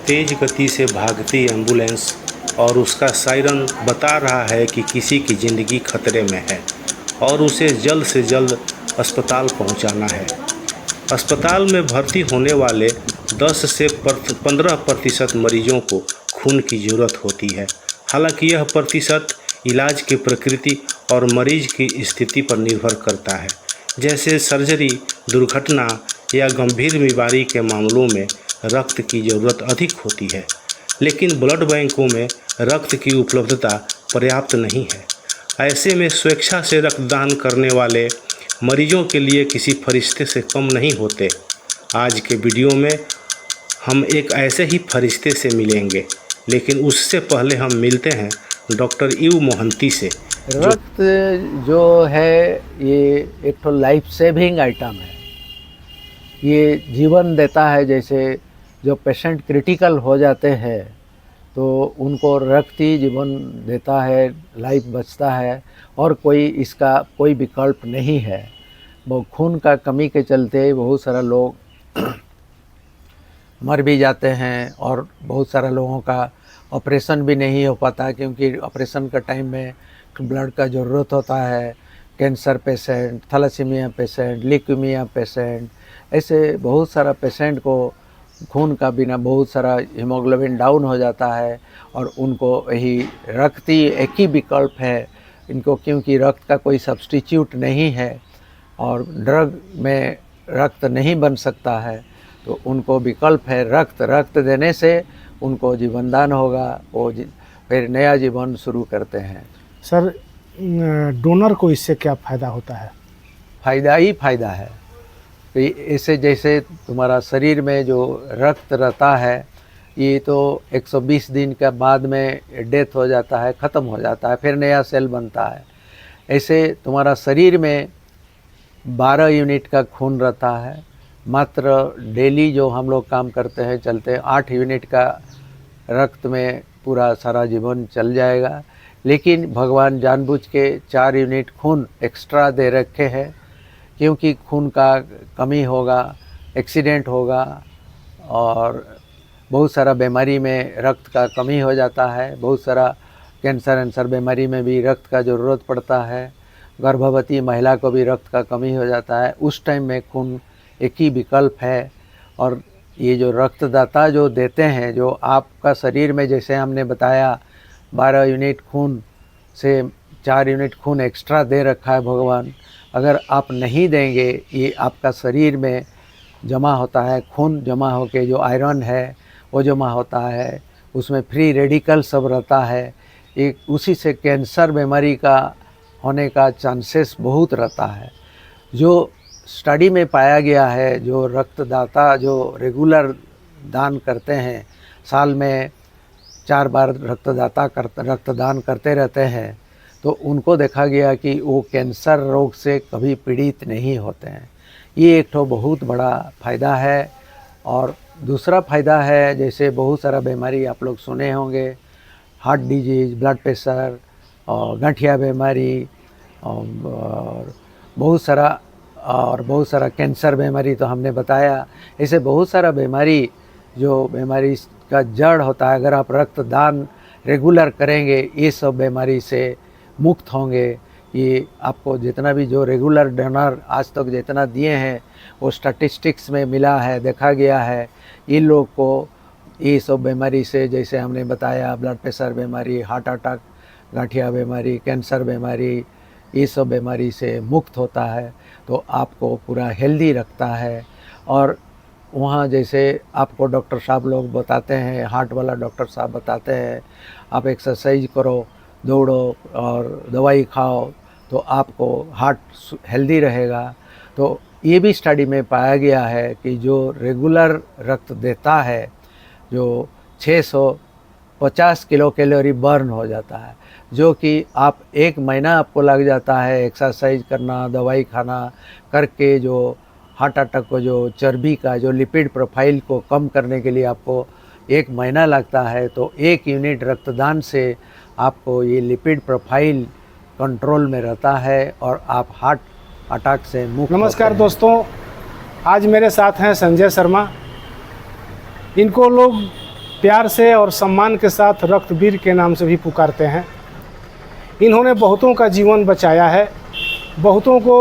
तेज गति से भागती एम्बुलेंस और उसका सायरन बता रहा है कि किसी की ज़िंदगी खतरे में है और उसे जल्द से जल्द अस्पताल पहुंचाना है। अस्पताल में भर्ती होने वाले 10 से 15% मरीजों को खून की ज़रूरत होती है। हालांकि यह प्रतिशत इलाज की प्रकृति और मरीज की स्थिति पर निर्भर करता है। जैसे सर्जरी, दुर्घटना या गंभीर बीमारी के मामलों में रक्त की ज़रूरत अधिक होती है, लेकिन ब्लड बैंकों में रक्त की उपलब्धता पर्याप्त नहीं है। ऐसे में स्वेच्छा से रक्तदान करने वाले मरीजों के लिए किसी फरिश्ते से कम नहीं होते। आज के वीडियो में हम एक ऐसे ही फरिश्ते से मिलेंगे, लेकिन उससे पहले हम मिलते हैं डॉक्टर यू मोहंती से। रक्त जो है ये एक तो लाइफ सेविंग आइटम है। ये जीवन देता है। जैसे जो पेशेंट क्रिटिकल हो जाते हैं तो उनको रक्त ही जीवन देता है, लाइफ बचता है और कोई इसका कोई विकल्प नहीं है। वो खून का कमी के चलते बहुत सारा लोग मर भी जाते हैं और बहुत सारा लोगों का ऑपरेशन भी नहीं हो पाता, क्योंकि ऑपरेशन का टाइम में ब्लड का ज़रूरत होता है। Cancer patient, thalassemia patient, leukemia patient, ऐसे बहुत सारा पेशेंट को खून का बिना बहुत सारा हीमोग्लोबिन डाउन हो जाता है और उनको यही रक्त ही एक ही विकल्प है इनको, क्योंकि रक्त का कोई सब्स्टिट्यूट नहीं है और ड्रग में रक्त नहीं बन सकता है। तो उनको विकल्प है रक्त। रक्त देने से उनको जीवनदान होगा, वो फिर नया जीवन शुरू करते हैं। सर, डोनर को इससे क्या फ़ायदा होता है? फ़ायदा ही फ़ायदा है। तो इससे जैसे तुम्हारा शरीर में जो रक्त रहता है ये तो 120 दिन के बाद में डेथ हो जाता है, ख़त्म हो जाता है, फिर नया सेल बनता है। ऐसे तुम्हारा शरीर में 12 यूनिट का खून रहता है। मात्र डेली जो हम लोग काम करते हैं, चलते हैं, 8 यूनिट का रक्त में पूरा सारा जीवन चल जाएगा। लेकिन भगवान जानबूझ के 4 यूनिट खून एक्स्ट्रा दे रखे हैं, क्योंकि खून का कमी होगा, एक्सीडेंट होगा और बहुत सारा बीमारी में रक्त का कमी हो जाता है। बहुत सारा कैंसर बीमारी में भी रक्त का ज़रूरत पड़ता है। गर्भवती महिला को भी रक्त का कमी हो जाता है। उस टाइम में खून एक ही विकल्प है। और ये जो रक्तदाता जो देते हैं, जो आपका शरीर में जैसे हमने बताया 12 यूनिट खून से 4 यूनिट खून एक्स्ट्रा दे रखा है भगवान। अगर आप नहीं देंगे, ये आपका शरीर में जमा होता है, खून जमा होके जो आयरन है वो जमा होता है, उसमें फ्री रेडिकल सब रहता है। एक उसी से कैंसर बीमारी का होने का चांसेस बहुत रहता है। जो स्टडी में पाया गया है, जो रक्तदाता जो रेगुलर दान करते हैं, साल में 4 बार रक्तदान करते रहते हैं, तो उनको देखा गया कि वो कैंसर रोग से कभी पीड़ित नहीं होते हैं। ये एक तो बहुत बड़ा फ़ायदा है। और दूसरा फ़ायदा है, जैसे बहुत सारा बीमारी आप लोग सुने होंगे, हार्ट डिजीज़, ब्लड प्रेशर और गठिया बीमारी और बहुत सारा कैंसर बीमारी तो हमने बताया। ऐसे बहुत सारा बीमारी जो बीमारी का जड़ होता है, अगर आप रक्तदान रेगुलर करेंगे ये सब बीमारी से मुक्त होंगे। ये आपको जितना भी जो रेगुलर डोनर आज तक जितना दिए हैं वो स्टैटिस्टिक्स में मिला है, देखा गया है। इन लोग को ये सब बीमारी से, जैसे हमने बताया, ब्लड प्रेशर बीमारी, हार्ट अटैक, गठिया बीमारी, कैंसर बीमारी, ये सब बीमारी से मुक्त होता है। तो आपको पूरा हेल्दी रखता है। और वहाँ जैसे आपको डॉक्टर साहब लोग बताते हैं, हार्ट वाला डॉक्टर साहब बताते हैं, आप एक्सरसाइज करो, दौड़ो और दवाई खाओ तो आपको हार्ट हेल्दी रहेगा। तो ये भी स्टडी में पाया गया है कि जो रेगुलर रक्त देता है, जो 650 किलो कैलोरी बर्न हो जाता है, जो कि आप 1 महीना आपको लग जाता है एक्सरसाइज करना, दवाई खाना करके, जो हार्ट अटैक को जो चर्बी का जो लिपिड प्रोफाइल को कम करने के लिए आपको 1 महीना लगता है, तो 1 यूनिट रक्तदान से आपको ये लिपिड प्रोफाइल कंट्रोल में रहता है और आप हार्ट अटैक से मुक्त। नमस्कार दोस्तों, आज मेरे साथ हैं संजय शर्मा। इनको लोग प्यार से और सम्मान के साथ रक्तवीर के नाम से भी पुकारते हैं। इन्होंने बहुतों का जीवन बचाया है, बहुतों को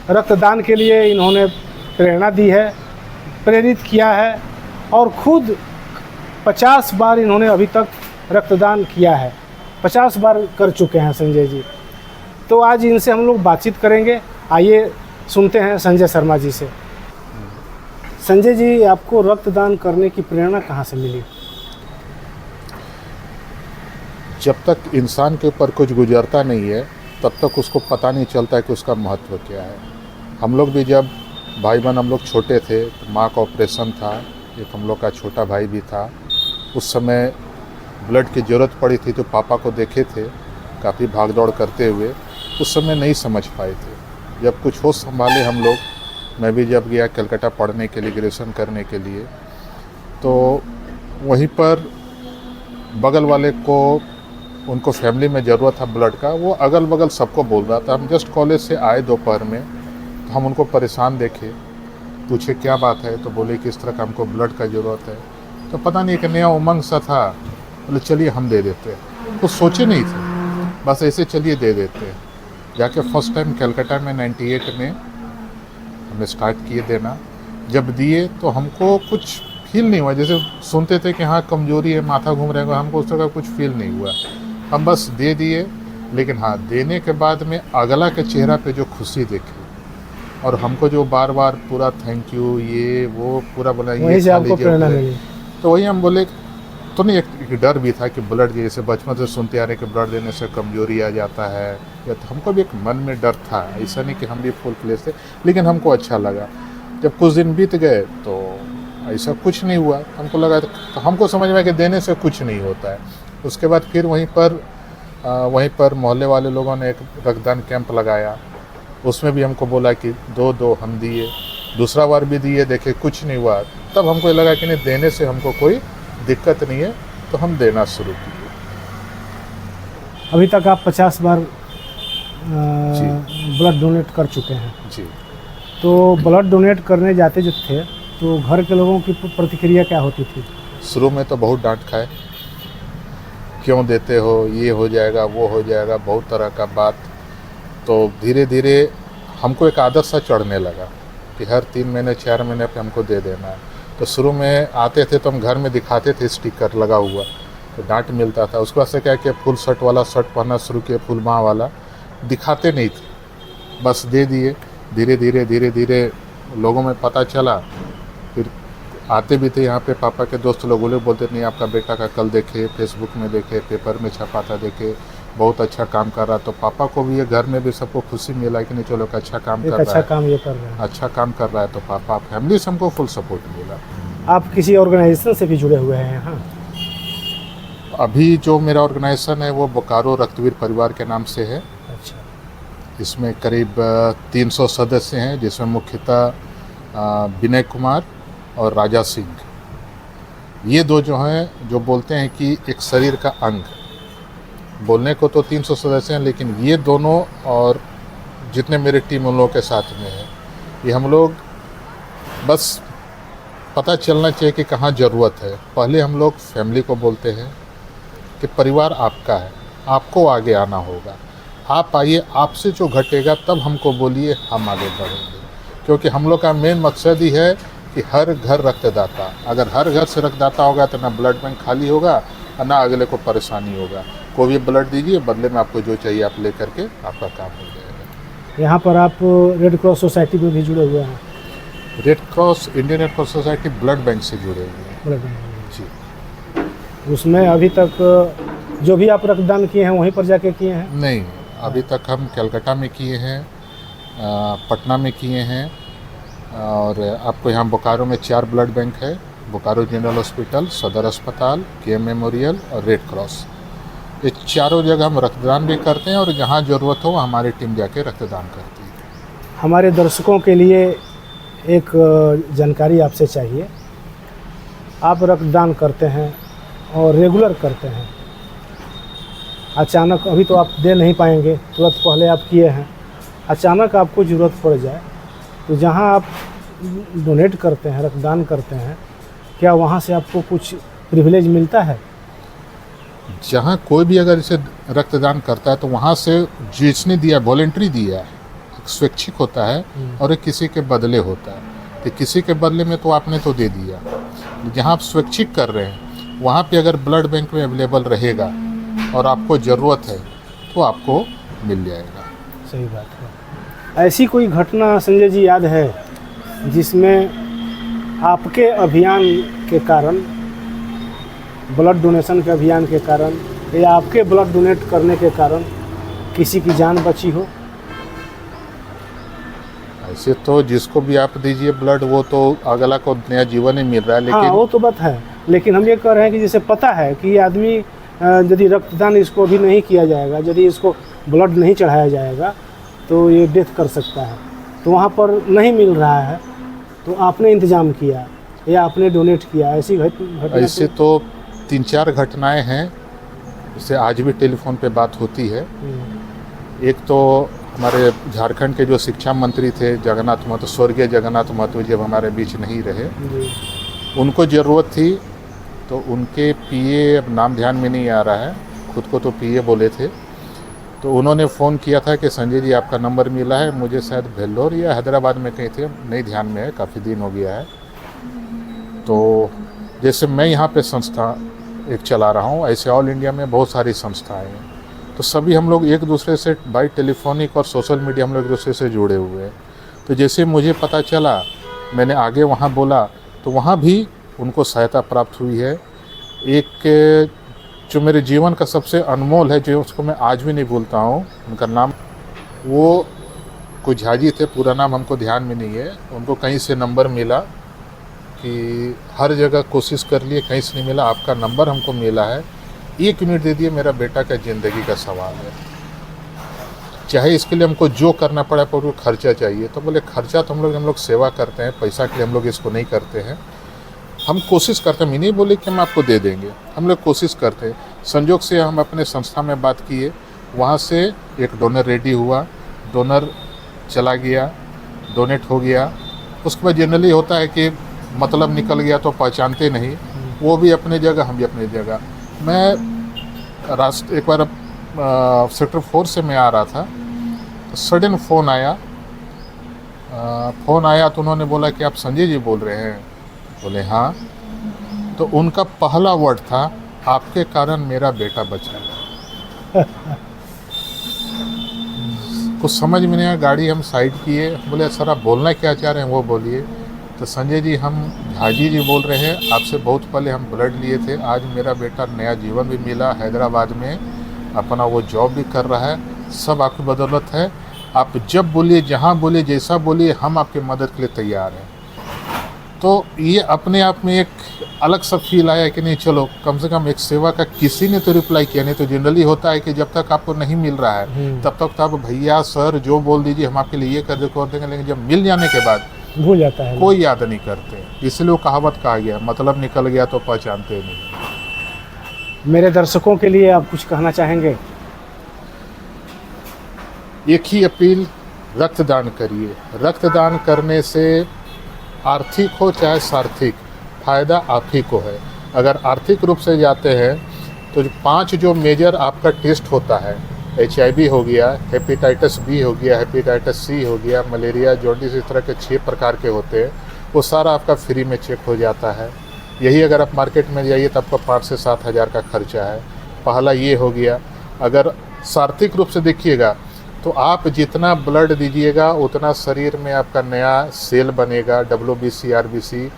रक्तदान के लिए इन्होंने प्रेरणा दी है, प्रेरित किया है और खुद 50 बार इन्होंने अभी तक रक्तदान किया है, 50 बार कर चुके हैं संजय जी। तो आज इनसे हम लोग बातचीत करेंगे। आइए सुनते हैं संजय शर्मा जी से। संजय जी, आपको रक्तदान करने की प्रेरणा कहाँ से मिली? जब तक इंसान के ऊपर कुछ गुजरता नहीं है तब तक उसको पता नहीं चलता है कि उसका महत्व क्या है। हम लोग भी जब भाई बहन हम लोग छोटे थे तो माँ का ऑपरेशन था, एक हम लोग का छोटा भाई भी था, उस समय ब्लड की ज़रूरत पड़ी थी तो पापा को देखे थे काफ़ी भाग दौड़ करते हुए, उस समय नहीं समझ पाए थे। जब कुछ होश संभाले हम लोग, मैं भी जब गया कलकत्ता पढ़ने के लिए, ग्रेजुएशन करने के लिए, तो वहीं पर बगल वाले को उनको फैमिली में ज़रूरत था ब्लड का, वो अगल बगल सबको बोल रहा था। हम जस्ट कॉलेज से आए दोपहर में तो हम उनको परेशान देखे, पूछे क्या बात है, तो बोले कि इस तरह का हमको ब्लड का ज़रूरत है। तो पता नहीं, एक नया उमंग सा था, बोले चलिए हम दे देते हैं। तो सोचे नहीं थे, बस ऐसे चलिए दे देते हैं। जाके फर्स्ट टाइम कलकत्ता में 98 में हमने स्टार्ट किए देना। जब दिए तो हमको कुछ फील नहीं हुआ, जैसे सुनते थे कि हाँ कमज़ोरी है, माथा घूम रहेगा, हमको उस तरह का कुछ फील नहीं हुआ। हम बस दे दिए, लेकिन हाँ देने के बाद में अगला के चेहरा पे जो खुशी देखी और हमको जो बार बार पूरा थैंक यू ये वो पूरा बोला, ये से आपको प्रेरणा मिली। तो वही हम बोले, तो नहीं एक डर भी था कि ब्लड, जैसे बचपन से सुनते आ रहे कि ब्लड देने से कमजोरी आ जाता है, या तो हमको भी एक मन में डर था। ऐसा नहीं कि हम भी फुल प्लेस थे, लेकिन हमको अच्छा लगा। जब कुछ दिन बीत गए तो ऐसा कुछ नहीं हुआ, हमको लगा, तो हमको समझ में आया कि देने से कुछ नहीं होता है। उसके बाद फिर वहीं पर मोहल्ले वाले लोगों ने एक रक्तदान कैंप लगाया, उसमें भी हमको बोला कि दो हम दिए, दूसरा बार भी दिए, देखे कुछ नहीं हुआ। तब हमको लगा कि नहीं, देने से हमको कोई दिक्कत नहीं है, तो हम देना शुरू किए। अभी तक आप 50 बार ब्लड डोनेट कर चुके हैं जी। तो ब्लड डोनेट करने जाते जो थे तो घर के लोगों की प्रतिक्रिया क्या होती थी? शुरू में तो बहुत डांट खाए, क्यों देते हो, ये हो जाएगा वो हो जाएगा, बहुत तरह का बात। तो धीरे धीरे हमको एक आदत सा चढ़ने लगा कि हर 3 महीने 4 महीने पे हमको दे देना है। तो शुरू में आते थे तो हम घर में दिखाते थे स्टिकर लगा हुआ, तो डांट मिलता था। उसके बाद से क्या किया, फुल शर्ट वाला शर्ट पहनना शुरू किया, फुल बाँह वाला। दिखाते नहीं थे, बस दे दिए। धीरे धीरे लोगों में पता चला, फिर आते भी थे यहाँ पे। पापा के दोस्त लोग बोलते नहीं, आपका बेटा का कल देखे, फेसबुक में देखे, पेपर में छपा था, देखे बहुत अच्छा काम कर रहा। तो पापा को भी, ये घर में भी सबको खुशी मिला कि नहीं चलो अच्छा काम कर रहा है, अच्छा काम ये कर रहे हैं, अच्छा काम कर रहा है। तो पापा फैमिली से हमको फुल सपोर्ट मिला। आप किसी ऑर्गेनाइजेशन से भी जुड़े हुए हैं यहाँ? अभी जो मेरा ऑर्गेनाइजेशन है वो बोकारो रक्तवीर परिवार के नाम से है। अच्छा। इसमें करीब 300 सदस्य हैं, जिसमें मुख्यतः विनय कुमार और राजा सिंह, ये दो जो हैं, जो बोलते हैं कि एक शरीर का अंग। बोलने को तो 300 सदस्य हैं, लेकिन ये दोनों और जितने मेरे टीम उन लोगों के साथ में है, ये हम लोग बस पता चलना चाहिए कि कहाँ ज़रूरत है। पहले हम लोग फैमिली को बोलते हैं कि परिवार आपका है, आपको आगे आना होगा, आप आइए, आपसे जो घटेगा तब हमको बोलिए, हम आगे बढ़ेंगे। क्योंकि हम लोग का मेन मकसद ही है कि हर घर रक्तदाता। अगर हर घर से रक्तदाता होगा तो ना ब्लड बैंक खाली होगा और ना अगले को परेशानी होगा। कोई भी ब्लड दीजिए, बदले में आपको जो चाहिए आप ले करके आपका काम हो जाएगा। यहाँ पर आप रेड क्रॉस सोसाइटी में भी जुड़े हुए हैं? Red cross, Indian red cross society blood bank से जुड़े हुए हैं। ब्लड बैंक जी। उसमें अभी तक जो भी आप रक्तदान किए हैं वहीं पर जाके किए हैं? नहीं, अभी तक हम कलकत्ता में किए हैं, पटना में किए हैं, और आपको यहाँ बोकारो में 4 ब्लड बैंक है। बोकारो जनरल हॉस्पिटल, सदर अस्पताल, केएम मेमोरियल और रेड क्रॉस। ये चारों जगह हम रक्तदान भी करते हैं, और जहाँ ज़रूरत हो हमारी टीम जाके रक्तदान करती है। हमारे दर्शकों के लिए एक जानकारी आपसे चाहिए। आप रक्तदान करते हैं और रेगुलर करते हैं, अचानक, अभी तो आप दे नहीं पाएंगे, तुरंत पहले आप किए हैं, अचानक आपको ज़रूरत पड़ जाए तो जहाँ आप डोनेट करते हैं, रक्तदान करते हैं, क्या वहाँ से आपको कुछ प्रिविलेज मिलता है? जहाँ कोई भी अगर इसे रक्तदान करता है तो वहाँ से जिसने दिया वॉलेंट्री दिया है, स्वैच्छिक होता है और एक किसी के बदले होता है। तो किसी के बदले में तो आपने तो दे दिया, जहाँ आप स्वैच्छिक कर रहे हैं वहाँ पे अगर ब्लड बैंक में अवेलेबल रहेगा और आपको ज़रूरत है तो आपको मिल जाएगा। सही बात है। ऐसी कोई घटना संजय जी याद है जिसमें आपके अभियान के कारण, ब्लड डोनेशन के अभियान के कारण या आपके ब्लड डोनेट करने के कारण किसी की जान बची हो? ऐसे तो जिसको भी आप दीजिए ब्लड वो तो अगला को नया जीवन ही मिल रहा है, लेकिन हाँ वो तो बात है, लेकिन हम ये कह रहे हैं कि जैसे पता है कि ये आदमी यदि रक्तदान इसको भी नहीं किया जाएगा, यदि इसको ब्लड नहीं चढ़ाया जाएगा तो ये डेथ कर सकता है, तो वहाँ पर नहीं मिल रहा है तो आपने इंतज़ाम किया या आपने डोनेट किया, ऐसी घटना? ऐसे तो 3-4 घटनाएं हैं, जैसे आज भी टेलीफोन पे बात होती है। एक तो हमारे झारखंड के जो शिक्षा मंत्री थे जगन्नाथ महतो, स्वर्गीय जगन्नाथ महतो, जब हमारे बीच नहीं रहे, उनको ज़रूरत थी तो उनके पीए, अब नाम ध्यान में नहीं आ रहा है, खुद को तो पीए बोले थे, तो उन्होंने फ़ोन किया था कि संजय जी आपका नंबर मिला है, मुझे शायद वेल्लोर या हैदराबाद में कहीं थे, नहीं ध्यान में है, काफ़ी दिन हो गया है। तो जैसे मैं यहाँ पे संस्था एक चला रहा हूँ, ऐसे ऑल इंडिया में बहुत सारी संस्थाएँ हैं, तो सभी हम लोग एक दूसरे से बाई टेलीफोनिक और सोशल मीडिया हम लोग एक दूसरे से जुड़े हुए हैं। तो जैसे मुझे पता चला, मैंने आगे वहाँ बोला तो वहाँ भी उनको सहायता प्राप्त हुई है। एक जो मेरे जीवन का सबसे अनमोल है, जो उसको मैं आज भी नहीं भूलता हूँ, उनका नाम, वो कुछ झाजी थे, पूरा नाम हमको ध्यान में नहीं है, उनको कहीं से नंबर मिला कि हर जगह कोशिश कर लिए, कहीं से नहीं मिला, आपका नंबर हमको मिला है, 1 मिनट दे दिए, मेरा बेटा का ज़िंदगी का सवाल है, चाहे इसके लिए हमको जो करना पड़ा पर वो खर्चा चाहिए। तो बोले खर्चा तो हम लोग सेवा करते हैं, पैसा के लिए हम लोग इसको नहीं करते हैं, हम कोशिश करते हैं। मैं नहीं बोले कि हम आपको दे देंगे, हम लोग कोशिश करते हैं। संजोग से हम अपने संस्था में बात किए, वहाँ से एक डोनर रेडी हुआ, डोनर चला गया, डोनेट हो गया। उसके बाद जनरली होता है कि मतलब निकल गया तो पहचानते नहीं, वो भी अपने जगह, हम भी अपनी जगह। मैं एक बार सेक्टर 4 से मैं आ रहा था, तो सडन फ़ोन आया तो उन्होंने बोला कि आप संजय जी बोल रहे हैं? बोले हाँ। तो उनका पहला वर्ड था, आपके कारण मेरा बेटा बचा। कुछ समझ में नहीं आया, गाड़ी हम साइड किए, बोले सर आप बोलना क्या चाह रहे हैं वो बोलिए। तो संजय जी, हम झाजी जी बोल रहे हैं, आपसे बहुत पहले हम ब्लड लिए थे, आज मेरा बेटा नया जीवन भी मिला, हैदराबाद में अपना वो जॉब भी कर रहा है, सब आपकी बदौलत है, आप जब बोलिए, जहाँ बोलिए, जैसा बोलिए, हम आपकी मदद के लिए तैयार हैं। तो ये अपने आप में एक अलग सा फील आया कि नहीं चलो कम से कम एक सेवा का किसी ने तो रिप्लाई किया। नहीं तो जनरली होता है कि जब तक आपको नहीं मिल रहा है तब तक तो आप भैया सर जो बोल दीजिए हम आपके लिए ये कर देंगे, लेकिन जब मिल जाने के बाद भूल जाता है, कोई याद नहीं करते। इसलिए वो कहावत कहा गया, मतलब निकल गया तो पहचानते नहीं। मेरे दर्शकों के लिए आप कुछ कहना चाहेंगे? एक ही अपील, रक्तदान करिए। रक्तदान करने से आर्थिक हो चाहे सार्थिक, फ़ायदा आप ही को है। अगर आर्थिक रूप से जाते हैं तो 5 जो मेजर आपका टेस्ट होता है, HIV हो गया, हेपेटाइटिस B हो गया, हेपेटाइटिस C हो गया, मलेरिया, जॉन्डिस, इस तरह के 6 प्रकार के होते हैं, वो सारा आपका फ्री में चेक हो जाता है। यही अगर आप मार्केट में जाइए तो आपका 5 से 7 हज़ार का खर्चा है। पहला ये हो गया। अगर सार्थिक रूप से देखिएगा तो आप जितना ब्लड दीजिएगा उतना शरीर में आपका नया सेल बनेगा, WBC, RBC,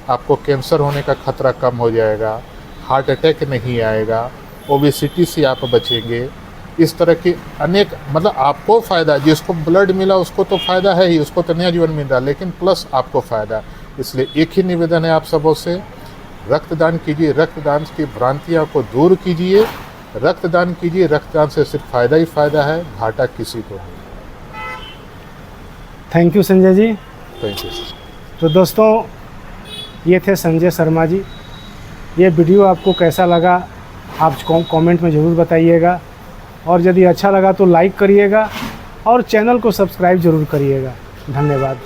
आपको कैंसर होने का खतरा कम हो जाएगा, हार्ट अटैक नहीं आएगा, ओबेसिटी से आप बचेंगे। इस तरह के अनेक, मतलब आपको फ़ायदा, जिसको ब्लड मिला उसको तो फ़ायदा है ही, उसको तो नया जीवन मिल रहा है, लेकिन प्लस आपको फ़ायदा। इसलिए एक ही निवेदन है आप सबों से, रक्तदान कीजिए, रक्तदान की भ्रांतियाँ को दूर कीजिए, रक्तदान कीजिए। रक्तदान से सिर्फ फ़ायदा ही फ़ायदा है, घाटा किसी को नहीं। Thank you Sanjay ji. Thank you. तो दोस्तों, ये थे संजय शर्मा जी। ये वीडियो आपको कैसा लगा आप कमेंट में ज़रूर बताइएगा, और यदि अच्छा लगा तो लाइक करिएगा और चैनल को सब्सक्राइब ज़रूर करिएगा। धन्यवाद।